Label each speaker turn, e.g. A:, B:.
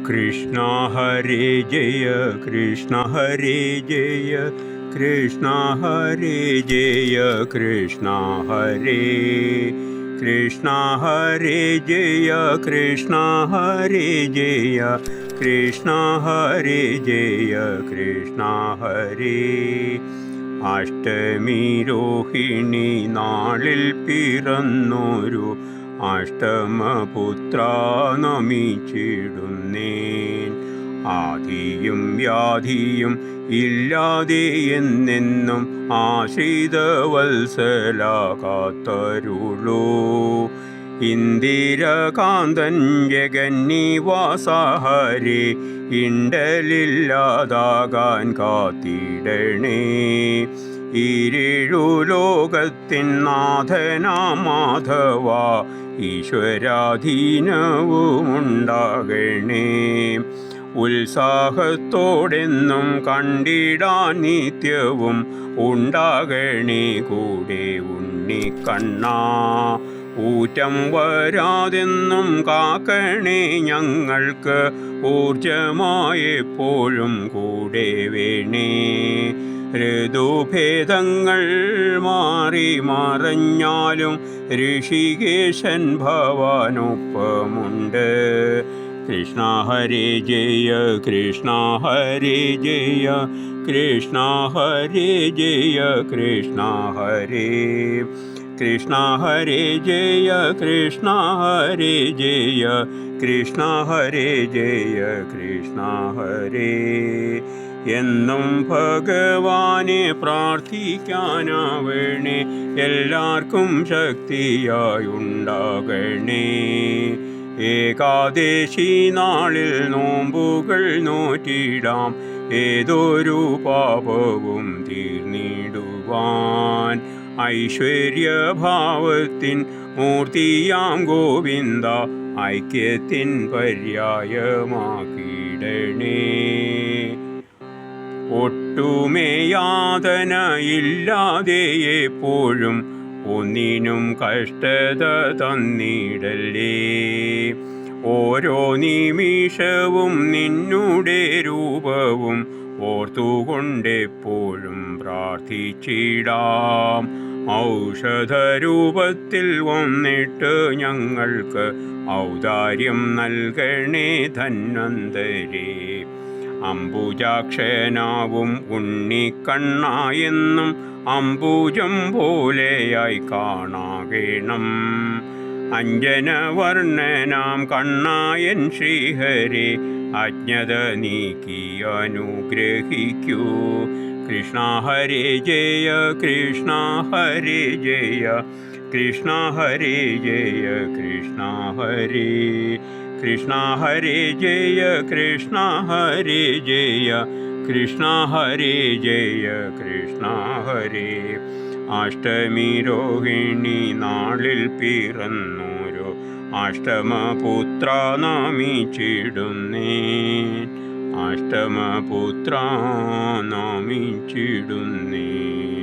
A: कृष्ण हरे जय कृष्ण हरे जय कृष्ण हरे जय कृष्ण हरे कृष्ण हरे जय कृष्ण हरे जय कृष्ण हरे जय कृष्ण हरे അഷ്ടമി രോഹിണി നാളിൽ പിറന്നൊരു അഷ്ടമപുത്ര നമിച്ചിടുന്നേൻ. ആദിയും വ്യാധിയും ഇല്ലാതെ എന്നെന്നും ആശ്രിതവത്സല കാത്തരുളൂ. ഇന്ദിരകാന്തൻ ജഗന്നിവാസ ഹരേ ഇണ്ടലില്ലാതാകാൻ കാത്തിടണേ. ഈരേഴു ലോകത്തിൻ നാഥനാ മാധവ ഈശ്വരാധീനവുമുണ്ടാകണേ. ഉത്സാഹത്തോടെന്നും കണ്ടിടാൻ നിത്യവും ഉണ്ടാകണേ കൂടെ ഉണ്ണിക്കണ്ണാ. ഊറ്റം വരാതെന്നും കാക്കണേ ഞങ്ങൾക്ക് ഊർജമായെപ്പോഴും കൂടെ വേണേ. ഋതുഭേദങ്ങൾ മാറി മറഞ്ഞാലും ഋഷികേശൻ ഭവാനൊപ്പമുണ്ട്. കൃഷ്ണ ഹരേ ജയ കൃഷ്ണ ഹരേ ജയ കൃഷ്ണ ഹരേ ജയ കൃഷ്ണ ഹരേ കൃഷ്ണ ഹരേ ജയ കൃഷ്ണ ഹരേ ജയ കൃഷ്ണ ഹരേ ജയ കൃഷ്ണ ഹരേ. എന്നും ഭഗവാനെ പ്രാർത്ഥിക്കാനാവണേ, എല്ലാവർക്കും ശക്തിയായുണ്ടാകണേ. ഏകാദശി നാളിൽ നോമ്പുകൾ നോറ്റിടാം, ഏതൊരു പാപവും തീർന്നിടുവാൻ. ഐശ്വര്യഭാവത്തിൻ മൂർത്തിയാം ഗോവിന്ദ ഐക്യത്തിൻ പര്യായമാക്കിയിടണേ. ഒട്ടുമേ യാതനയില്ലാതെ എപ്പോഴും ഒന്നിനും കഷ്ടത തന്നിടല്ലേ. ഓരോ നിമിഷവും നിന്നുടെ രൂപവും ഓർത്തുകൊണ്ടെപ്പോഴും പ്രാർത്ഥിച്ചിടാം. ഔഷധരൂപത്തിൽ വന്നിട്ട് ഞങ്ങൾക്ക് ഔദാര്യം നൽകണേ ധന്വന്തരേ. അംബുജാക്ഷനാവും ഉണ്ണിക്കണ്ണായെന്നും അംബുജം പോലെയായി കാണാകണം. അഞ്ജനവർണ്ണനാം കണ്ണായൻ ശ്രീഹരേ, അജ്ഞത നീക്കി അനുഗ്രഹിക്കൂ. കൃഷ്ണ ഹരേ ജയ കൃഷ്ണ ഹരേ ജയ കൃഷ്ണ ഹരേ ജയ കൃഷ്ണ ഹരേ കൃഷ്ണ ഹരേ ജയ കൃഷ്ണ ഹരേ ജയ കൃഷ്ണ ഹരേ ജയ കൃഷ്ണ ഹരേ. അഷ്ടമി രോഹിണി നാളിൽ പിറന്നോരോ അഷ്ടമപുത്ര നമിച്ചിടുന്നേൻ. അഷ്ടമപുത്ര നമിച്ചിടുന്നേൻ.